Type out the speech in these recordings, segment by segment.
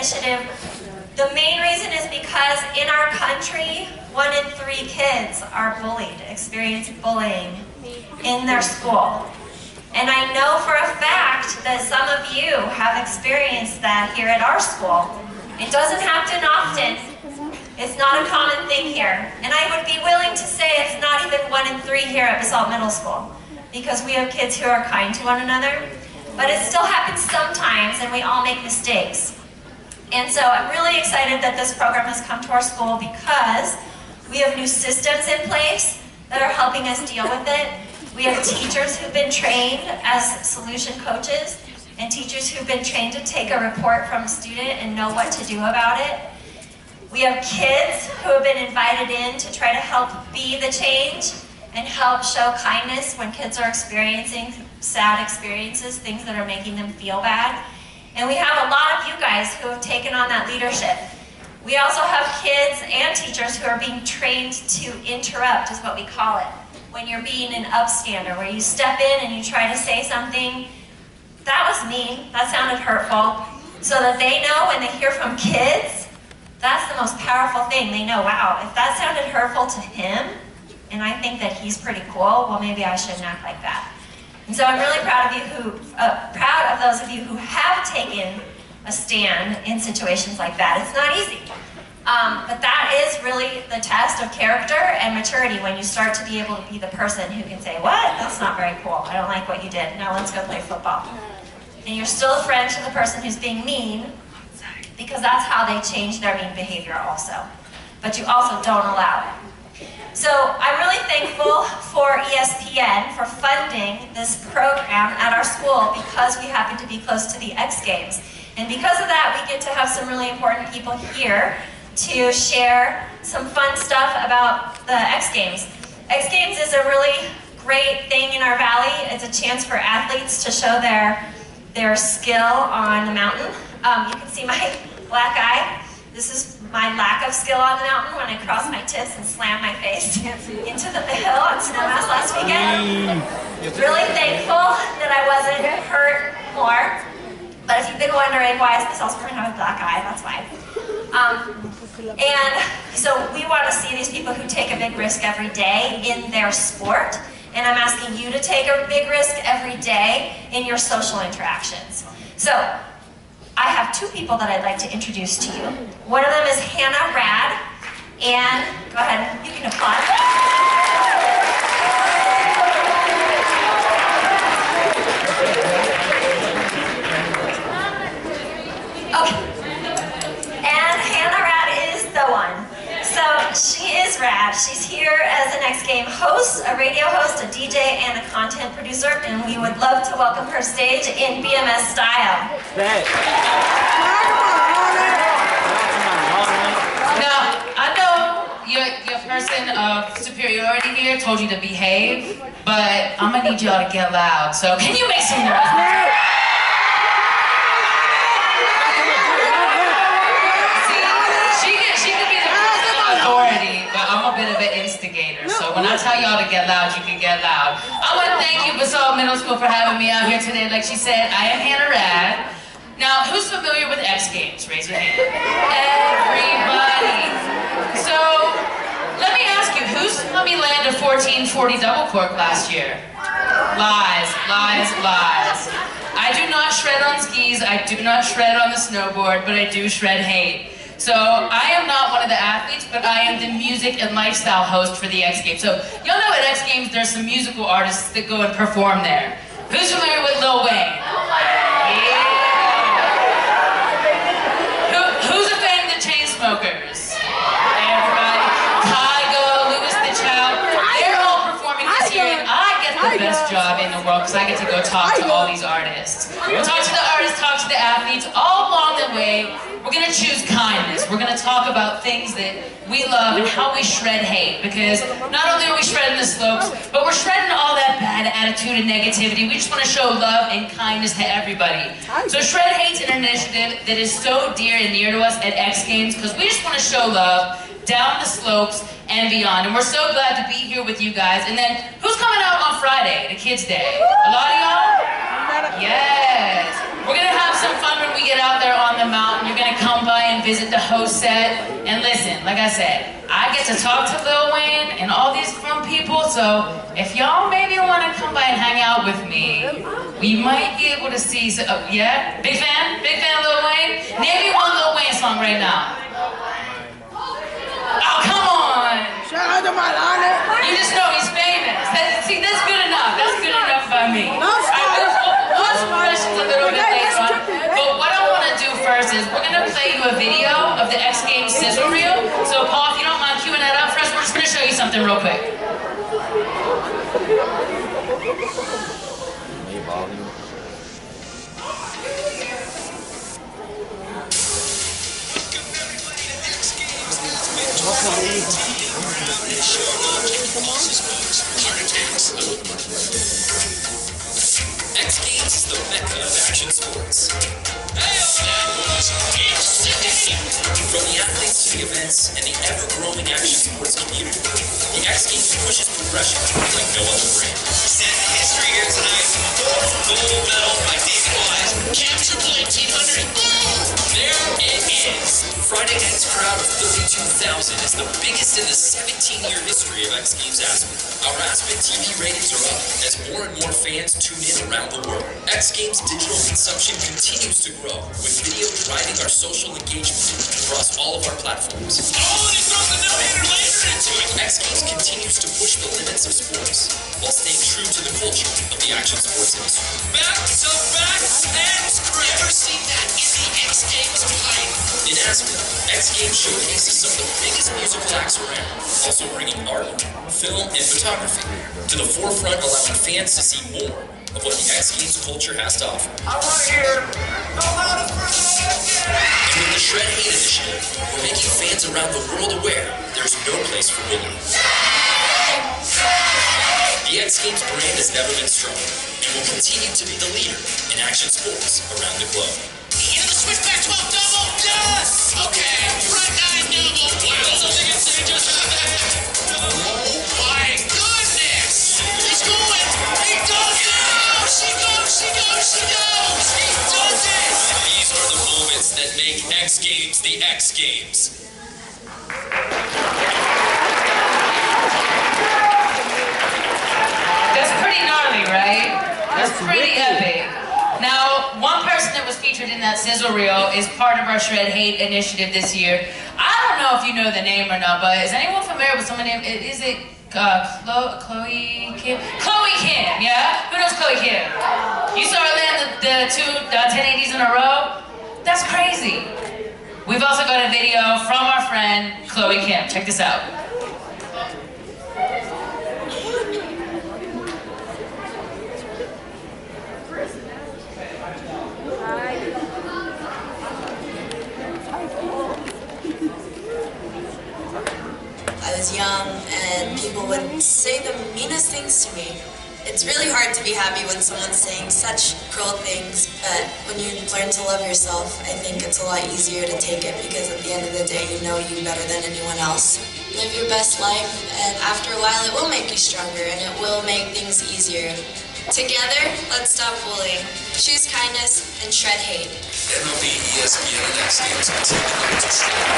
initiative, the main reason is because in our country, 1 in 3 kids are bullied, experience bullying in their school. And I know for a fact that some of you have experienced that here at our school. It doesn't happen often. It's not a common thing here. And I would be willing to say it's not even 1 in 3 here at Basalt Middle School, because we have kids who are kind to one another. But it still happens sometimes, and we all make mistakes. And so I'm really excited that this program has come to our school because we have new systems in place that are helping us deal with it. We have teachers who've been trained as solution coaches and teachers who've been trained to take a report from a student and know what to do about it. We have kids who have been invited in to try to help be the change and help show kindness when kids are experiencing sad experiences, things that are making them feel bad. And we have a lot of you guys who have taken on that leadership. We also have kids and teachers who are being trained to interrupt, is what we call it. When you're being an upstander, where you step in and you try to say something, that was mean, that sounded hurtful, so that they know when they hear from kids, that's the most powerful thing. They know, wow, if that sounded hurtful to him, and I think that he's pretty cool, well, maybe I shouldn't act like that. And so I'm really proud of those of you who have taken a stand in situations like that. It's not easy. But that is really the test of character and maturity, when you start to be able to be the person who can say, what? That's not very cool. I don't like what you did. Now let's go play football. And you're still a friend to the person who's being mean, because that's how they change their mean behavior also. But you also don't allow it. So I'm really thankful for ESPN for funding this program at our school, because we happen to be close to the X Games. And because of that, we get to have some really important people here to share some fun stuff about the X Games. X Games is a really great thing in our valley. It's a chance for athletes to show their skill on the mountain. You can see my black eye. This is my lack of skill on the mountain when I crossed my tips and slammed my face into the hill on Snowmass last weekend. Really thankful that I wasn't hurt more. But if you've been wondering why is Miss Osborne have a black eye, that's why. And so we want to see these people who take a big risk every day in their sport. And I'm asking you to take a big risk every day in your social interactions. So I have 2 people that I'd like to introduce to you. One of them is Hannah Rad. And go ahead, you can applaud. Okay. And Hannah Rad is the one. So she is rad. She's here as an X Game host, a radio host, a DJ, and a content producer, and we would love to welcome her stage in BMS style. Now, I know your person of superiority here told you to behave, but I'm gonna need y'all to get loud. So can you make some noise? So when I tell y'all to get loud, you can get loud. I want to thank you, Basalt Middle School, for having me out here today. Like she said, I am Hannah Rad. Now, who's familiar with X Games? Raise your hand. Everybody. So, let me ask you, who's helped me land a 1440 double cork last year? Lies, lies, lies. I do not shred on skis, I do not shred on the snowboard, but I do shred hate. So I am not one of the athletes, but I am the music and lifestyle host for the X Games. So y'all know at X Games there's some musical artists that go and perform there. Who's familiar with Lil Wayne? Yeah. Who's a fan of the Chainsmokers? Everybody. Kygo, Louis the Child. They're all performing this year, and I get the best job in the world because I get to go talk to all these artists. We'll talk to the artists, talk to the athletes, all along the way. We're going to choose kindness. We're going to talk about things that we love and how we shred hate. Because not only are we shredding the slopes, but we're shredding all that bad attitude and negativity. We just want to show love and kindness to everybody. So Shred Hate's an initiative that is so dear and near to us at X Games because we just want to show love down the slopes and beyond. And we're so glad to be here with you guys. And then, who's coming out on Friday, the Kids' Day? A lot of y'all? Yes. We're going to have some fun when we get out there on the mountain. You're going to come visit the host set, and listen, like I said, I get to talk to Lil Wayne and all these fun people, so if y'all maybe want to come by and hang out with me, we might be able to see, yeah? Big fan of Lil Wayne? Name me one Lil Wayne song right now. Oh, come on! You just know he's famous. See, that's good enough. That's good enough by me. We'll ask questions a little bit later on. But what I want to do first is we're going to play you a video of the X Games sizzle reel. So, Paul, if you don't mind queuing that up for us, we're just going to show you something real quick. X Games is the mecca of action sports. From the athletes to the events and the ever-growing action sports community, the X Games pushes progression like no other brand. Set the history here tonight. Gold medal by David Wise. Capture 1900. There it is. Friday night's crowd of 32,000 is the biggest in the 17-year history of X Games Aspen. Our Aspen TV ratings are up as more and more fans tune in around the world. X Games digital consumption continues to grow, with video driving our social engagement across all of our platforms. Oh, and he throws the no-hitter laser into it! X Games continues to push the limits of sports, while staying true to the culture of the action sports industry. Back to back and ever seen that in the X Games fight? In Aspen, X Games showcases some of the biggest musical acts around, also bringing art, film, and photography to the forefront, allowing fans to see more of what the X Games culture has to offer. I want to hear the loudest person. And with the Shred Hate Initiative, we're making fans around the world aware there's no place for bullying. The X Games brand has never been stronger and will continue to be the leader in action sports around the globe. You hear the switch back 12 double? Yes! Okay, front 9 double. Wow, something insane just oh my goodness! He's going! He does it! She goes! She goes! She goes! He does it! These are the moments that make X Games the X Games. That's pretty gnarly, right? That's pretty epic. Now, one person that was featured in that sizzle reel is part of our Shred Hate initiative this year. I don't know if you know the name or not, but is anyone familiar with someone named, is it Chloe Kim? Chloe Kim, yeah? Who knows Chloe Kim? You saw her land the two 1080s in a row? That's crazy. We've also got a video from our friend Chloe Kim. Check this out. I was young and people would say the meanest things to me. It's really hard to be happy when someone's saying such cruel things, but when you learn to love yourself, I think it's a lot easier to take it because at the end of the day, you know you better than anyone else. Live your best life, and after a while, it will make you stronger and it will make things easier. Together, let's stop bullying, choose kindness, and shred hate. MLB, ESPN, and X Games continue to shred.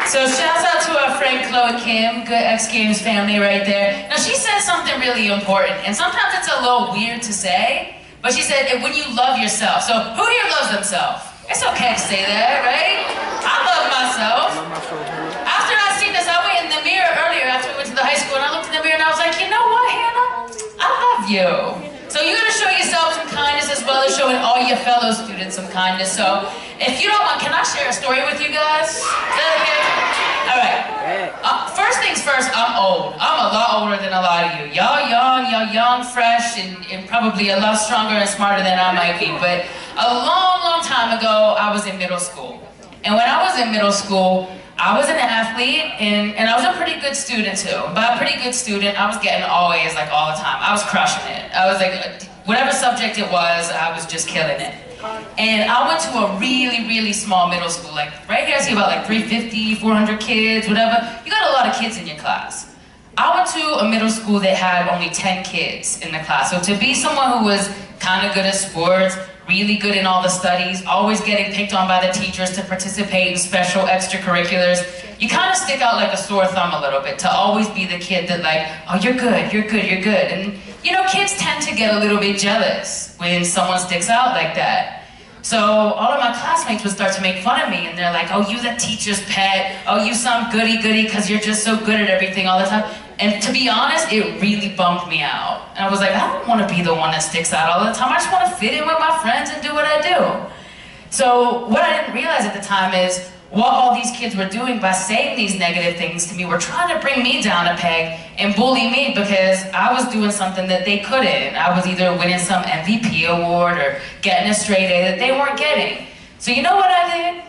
So shouts out to our friend Chloe Kim, good X Games family right there. Now she said something really important, and sometimes it's a little weird to say, but she said when you love yourself. So who here loves themselves? It's okay to say that, right? I love myself. After I seen this, I went in the mirror earlier after we went to the high school, and I looked in the mirror and I was like, you know what, Hannah? I love you. So you gotta show yourself some kindness as well as showing all your fellow students some kindness. So if you don't mind, can I share a story with you guys? Is that okay? All right. First things first, I'm old. I'm a lot older than a lot of you. Y'all young, fresh, and probably a lot stronger and smarter than I might be. But a long time ago, I was in middle school. And when I was in middle school, I was an athlete, and I was a pretty good student too. By a pretty good student, I was getting all A's like all the time. I was crushing it. I was like, whatever subject it was, I was just killing it. And I went to a really small middle school. Like right here I see about like 350, 400 kids, whatever. You got a lot of kids in your class. I went to a middle school that had only 10 kids in the class. So to be someone who was kind of good at sports, really good in all the studies, always getting picked on by the teachers to participate in special extracurriculars. You kind of stick out like a sore thumb a little bit, to always be the kid that like, oh, you're good, you're good, you're good. And you know, kids tend to get a little bit jealous when someone sticks out like that. So all of my classmates would start to make fun of me, and they're like, oh, you the teacher's pet, oh, you some goody-goody because you're just so good at everything all the time. And to be honest, it really bummed me out. And I was like, I don't want to be the one that sticks out all the time. I just want to fit in with my friends and do what I do. So what I didn't realize at the time is what all these kids were doing by saying these negative things to me were trying to bring me down a peg and bully me because I was doing something that they couldn't. I was either winning some MVP award or getting a straight A that they weren't getting. So you know what I did?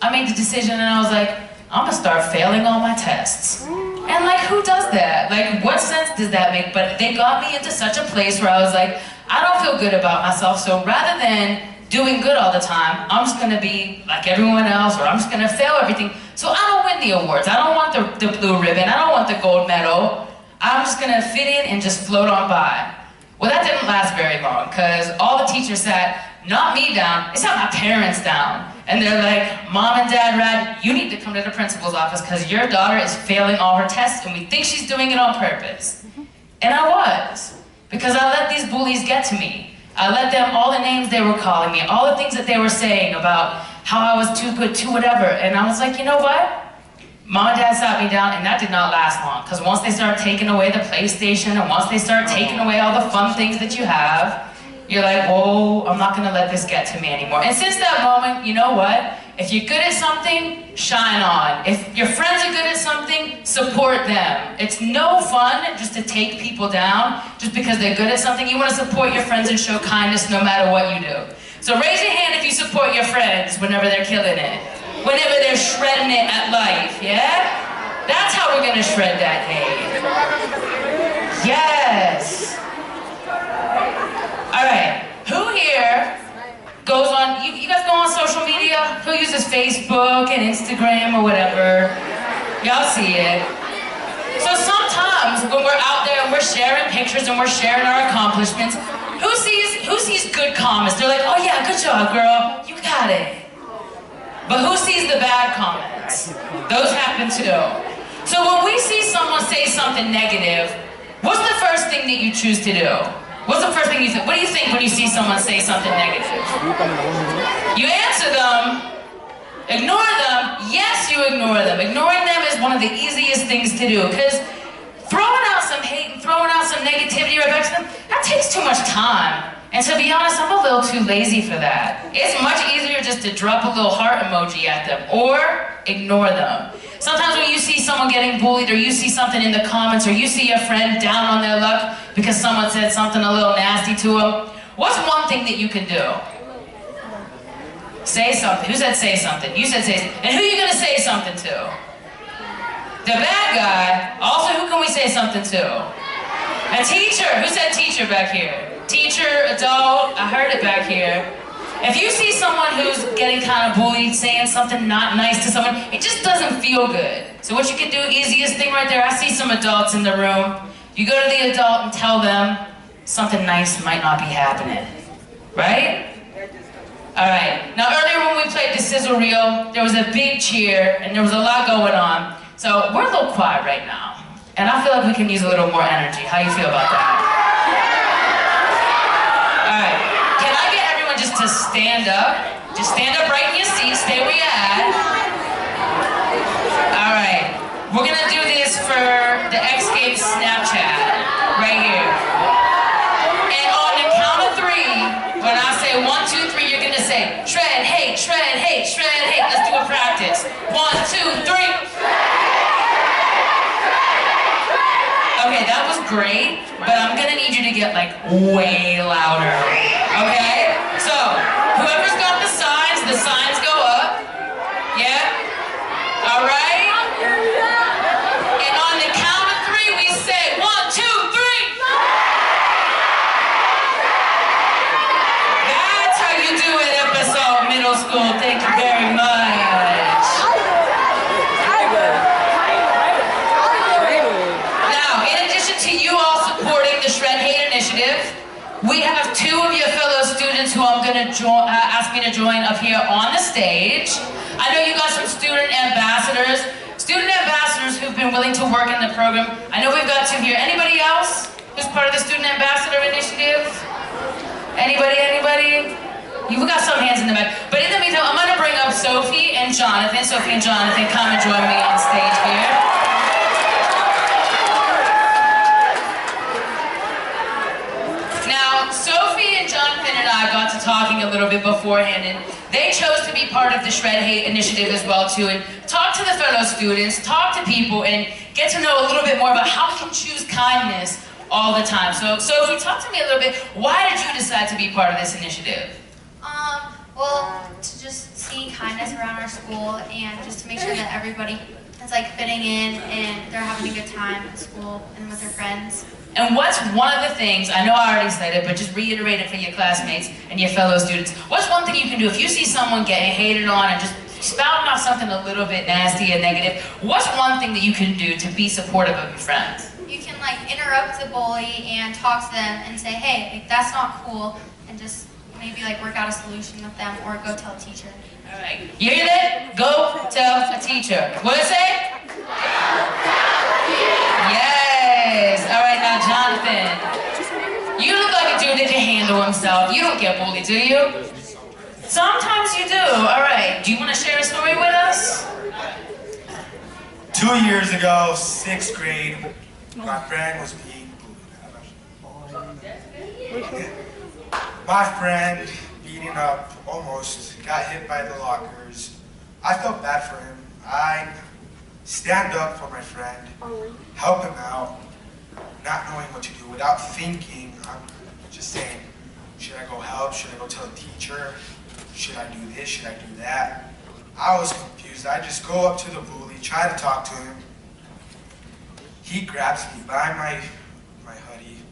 I made the decision and I was like, I'm gonna start failing all my tests. And like, who does that? Like, what sense does that make? But they got me into such a place where I was like, I don't feel good about myself, so rather than doing good all the time, I'm just gonna be like everyone else, or I'm just gonna fail everything. So I don't win the awards, I don't want the blue ribbon, I don't want the gold medal. I'm just gonna fit in and just float on by. Well, that didn't last very long, because all the teachers sat, not me down, they sat my parents down. And they're like, Mom and Dad Rad, you need to come to the principal's office because your daughter is failing all her tests and we think she's doing it on purpose. And I was, because I let these bullies get to me. I let them, all the names they were calling me, all the things that they were saying about how I was too good to whatever. And I was like, you know what? Mom and Dad sat me down, and that did not last long, because once they start taking away the PlayStation, and once they start taking away all the fun things that you have, you're like, whoa, I'm not gonna let this get to me anymore. And since that moment, you know what? If you're good at something, shine on. If your friends are good at something, support them. It's no fun just to take people down just because they're good at something. You wanna support your friends and show kindness no matter what you do. So raise your hand if you support your friends whenever they're killing it. Whenever they're shredding it at life, yeah? That's how we're gonna shred that hate. Yes. All right, who here goes on, you guys go on social media? Who uses Facebook and Instagram or whatever? Y'all see it. So sometimes when we're out there and we're sharing pictures and we're sharing our accomplishments, who sees good comments? They're like, oh yeah, good job, girl, you got it. But who sees the bad comments? Those happen too. So when we see someone say something negative, what's the first thing that you choose to do? What's the first thing you think? What do you think when you see someone say something negative? You answer them, ignore them. Yes, you ignore them. Ignoring them is one of the easiest things to do, because throwing out some hate and throwing out some negativity right back to them, that takes too much time. And to be honest, I'm a little too lazy for that. It's much easier just to drop a little heart emoji at them or ignore them. Sometimes when you see someone getting bullied, or you see something in the comments, or you see a friend down on their luck because someone said something a little nasty to them, what's one thing that you can do? Say something. Who said say something? You said say something. And who are you going to say something to? The bad guy. Also, who can we say something to? A teacher. Who said teacher back here? Teacher, adult, I heard it back here. If you see someone who's getting kind of bullied, saying something not nice to someone, it just doesn't feel good. So what you can do, easiest thing right there, I see some adults in the room. You go to the adult and tell them something nice might not be happening, right? All right, now earlier when we played the sizzle reel, there was a big cheer and there was a lot going on. So we're a little quiet right now, and I feel like we can use a little more energy. How you feel about that? To stand up. Just stand up right in your seat. Stay where you're at. All right. We're going to do this for the X Games Snapchat. Right here. And on the count of 3, when I say 1, 2, 3, you're going to say, shred, hate, shred, hate, shred, hate. Let's do a practice. 1, 2, 3. Okay, that was great, but I'm going to need you to get like way louder. Okay? So, whoever's got the signs go up. Yeah? All right? And on the count of 3, we say 1, 2, 3. That's how you do it, Episode Middle School. Thank you very much. Now, in addition to you all supporting the Shred Hate Initiative, We have two of your fellow students who I'm going to ask me to join up here on the stage. I know you got some student ambassadors who've been willing to work in the program. I know we've got two here. Anybody else who's part of the Student Ambassador Initiative? Anybody? You've got some hands in the back. But in the meantime, I'm going to bring up Sophie and Jonathan. Sophie and Jonathan, come and join me on stage here. Now, Sophie and Jonathan and I got to talking a little bit beforehand, and they chose to be part of the Shred Hate initiative as well too, and talk to the fellow students, talk to people, and get to know a little bit more about how we can choose kindness all the time. So Sophie, talk to me a little bit. Why did you decide to be part of this initiative? Well, to just see kindness around our school and just to make sure that everybody is like fitting in and they're having a good time at school and with their friends. And what's one of the things, I know I already said it, but just reiterate it for your classmates and your fellow students. What's one thing you can do if you see someone getting hated on and just spouting off something a little bit nasty and negative? What's one thing that you can do to be supportive of your friends? You can like interrupt the bully and talk to them and say, hey, like, that's not cool, and just maybe like work out a solution with them or go tell a teacher. All right. You hear that? Go tell a teacher. What did it say? Yes. All right, now Jonathan, you look like a dude that can handle himself. You don't get bullied, do you? Sometimes you do. All right. Do you want to share a story with us? 2 years ago, 6th grade, my friend was being bullied. My friend, beating up, almost got hit by the lockers. I felt bad for him. I stand up for my friend, help him out, not knowing what to do, without thinking. I'm just saying, should I go help? Should I go tell a teacher? Should I do this? Should I do that? I was confused. I just go up to the bully, try to talk to him. He grabs me by my hoodie,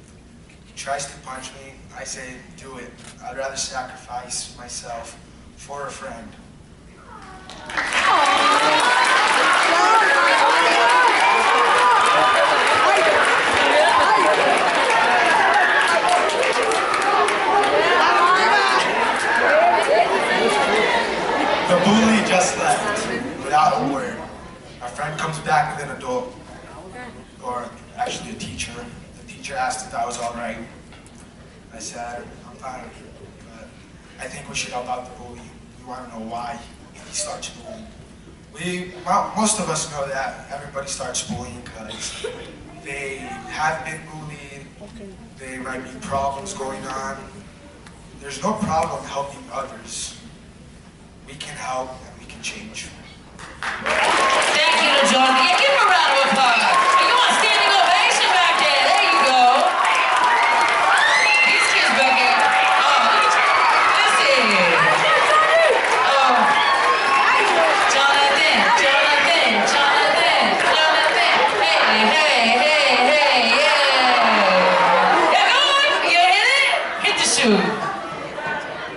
tries to punch me. I say, do it. I'd rather sacrifice myself for a friend. The bully just left without a word. My friend comes back with an adult, or actually a teacher. The teacher asked if I was all right. I said, I'm fine, but I think we should help out the bully. We want to know why he starts bullying. Most of us know that everybody starts bullying because they have been bullied, there might be problems going on. There's no problem helping others. We can help and we can change. Thank you to Jonathan. Yeah, give him a round of applause. And you want a standing ovation back there. There you go. These kids back here. Oh, look at you. Listen. Oh. Jonathan. Hey, yeah. Yeah, go on. You hit it? Hit the shoe.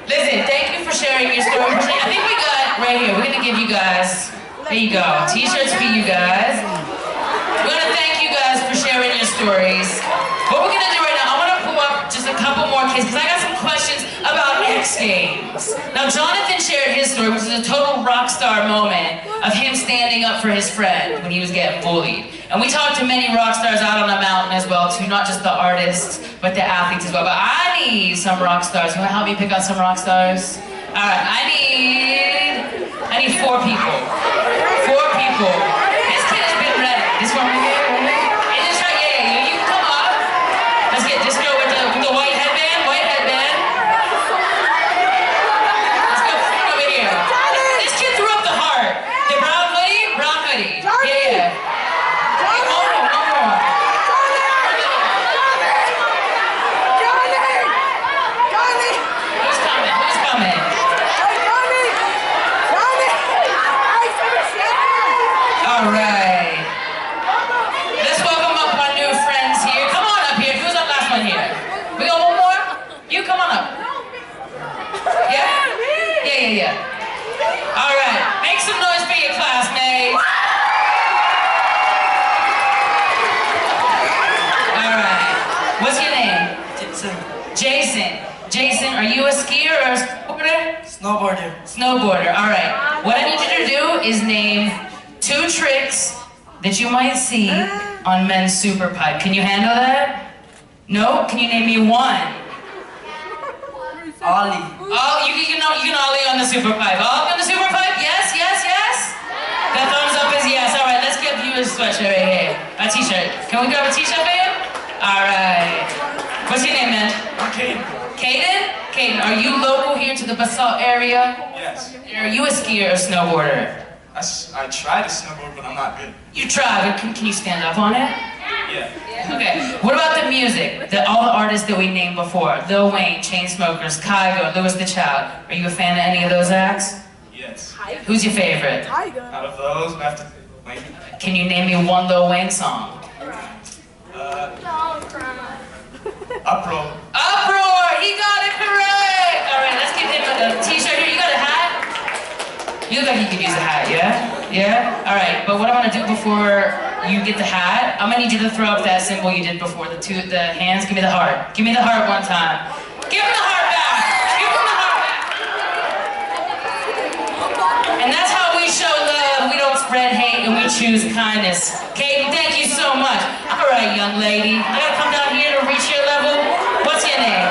Listen, thank you for sharing your story. I think we got right here. We're gonna give you guys. There you go. T-shirts for you guys. We're gonna thank you guys for sharing your stories. What we're gonna do right now, I wanna pull up just a couple more kids because I got some questions about X Games. Now, Jonathan shared his story, which is a total rock star moment of him standing up for his friend when he was getting bullied. And we talked to many rock stars out on the mountain as well too, not just the artists, but the athletes as well. But I need some rock stars. You wanna help me pick out some rock stars? All right, I need 4 people. 4 people. This kid has been ready. This one right here, right here. And this right, yeah, you can come up. Let's get this girl with the white headband, Let's go over here. This kid threw up the heart. The brown hoodie. Yeah. Hey, one more. Who's coming? All right. Let's welcome up our new friends here. Come on up here. Who's our last one here? We got one more? You come on up. Yeah? Yeah. All right. Make some noise for your classmates. All right. What's your name? Jensen. Jason. Jason, are you a skier or a snowboarder? Snowboarder. Snowboarder, all right. What I need you to do is name 2 tricks that you might see on men's super pipe. Can you handle that? No? Can you name me 1? Ollie. Oh, you can ollie on the super pipe. Ollie on the super pipe? Yes, yes, yes? The thumbs up is yes. All right, let's give you a sweatshirt right here. A t-shirt. Can we grab a t-shirt for you? All right. What's your name, man? I'm Caden. Caden? Caden, are you local here to the Basalt area? Yes. Are you a skier or snowboarder? I tried to snowboard, but I'm not good. You try, but can you stand up on it? Yeah. Okay. What about the music? All the artists that we named before. Lil Wayne, Chainsmokers, Kygo, Louis the Child. Are you a fan of any of those acts? Yes. Who's your favorite? Out of those, I have to Wayne. Can you name me 1 Lil Wayne song? Uproar. Uproar! He got it correct! Alright, let's give him a t-shirt here. You got a hat? You look like you could use a hat, yeah? Yeah? Alright, but what I'm gonna do before you get the hat, I'm gonna need you to throw up that symbol you did before. The hands. Give me the heart. Give me the heart one time. Give him the heart back! Give him the heart back! And that's how we show love. We don't spread hate and we choose kindness. Kaden, thank you so much. Alright, young lady. I gotta come down here to reach your level. What's your name?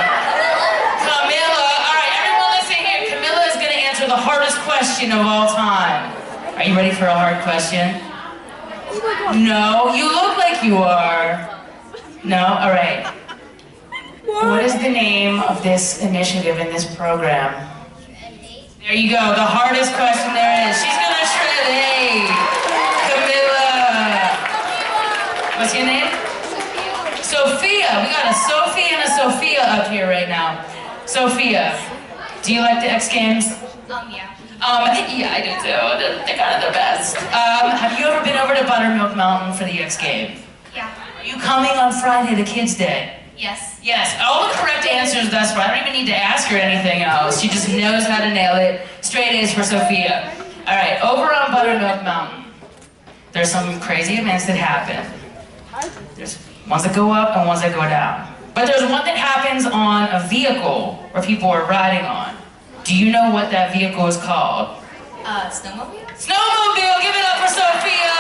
Camilla. Alright, everyone listen here. Camilla is gonna answer the hardest question of all time. Are you ready for a hard question? No, you look like you are. No? Alright. What is the name of this initiative in this program? There you go, the hardest question there is. She's gonna shred A. Camilla. What's your name? Sophia. We got a Sophie and a Sophia up here right now. Sophia, do you like the X Games? Yeah. Yeah, I do too. They're kind of the best. Have you ever been over to Buttermilk Mountain for the X Games? Yeah. Are you coming on Friday, the Kids' Day? Yes. Yes, all the correct answers thus far. I don't even need to ask her anything else. She just knows how to nail it. Straight A's for Sophia. All right, over on Buttermilk Mountain, there's some crazy events that happen. There's ones that go up and ones that go down. But there's one that happens on a vehicle where people are riding on. Do you know what that vehicle is called? Snowmobile? Snowmobile! Give it up for Sophia!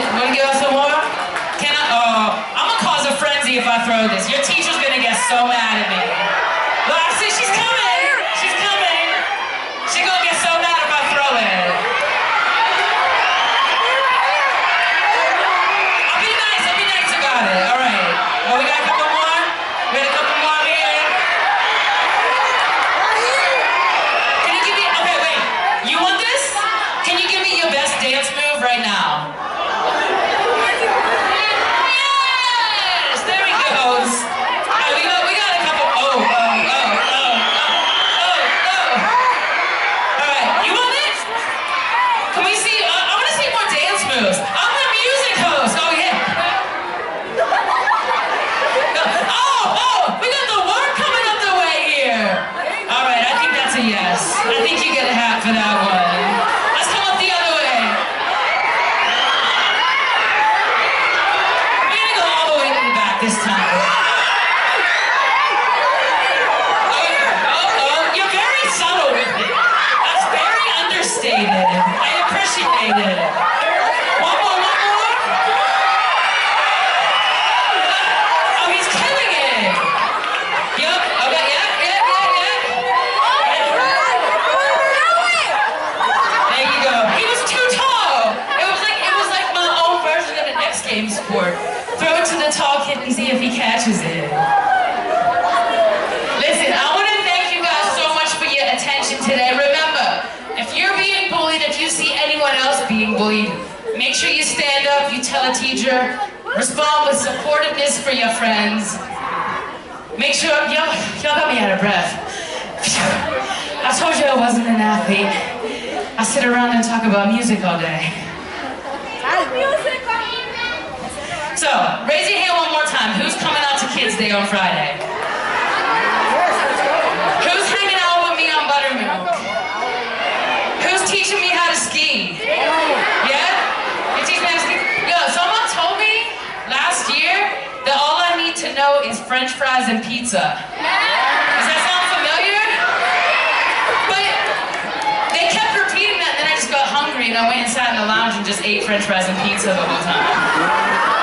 Want to give us some more? Can I? Oh, I'm gonna cause a frenzy if I throw this. Your teacher's gonna get so mad at me. Well, I see she's coming. She's coming. She's gonna get so mad if I throw it. I'll be nice about it. All right. Well, we got a couple more. We got a couple more here. Can you give me? Okay, wait. You want this? Can you give me your best dance move right now? I think you get a hat for that one. Let's come up the other way. We're gonna go all the way to the back this time. Oh, you're very subtle with it. That's very understated. I appreciate it. One more. Oh, he's killing it. Yup, okay, yeah. Sport. Throw it to the tall kid and see if he catches it. Listen, I want to thank you guys so much for your attention today. Remember, if you're being bullied, if you see anyone else being bullied, make sure you stand up, you tell a teacher, respond with supportiveness for your friends. Make sure, y'all got me out of breath. I told you I wasn't an athlete. I sit around and talk about music all day. So, raise your hand one more time. Who's coming out to Kids Day on Friday? Who's hanging out with me on Buttermilk? Who's teaching me how to ski? Yeah? You teach me how to ski? Yo, someone told me French fries and pizza. Does that sound familiar? But they kept repeating that, and then I just got hungry, and I went inside in the lounge and just ate French fries and pizza the whole time.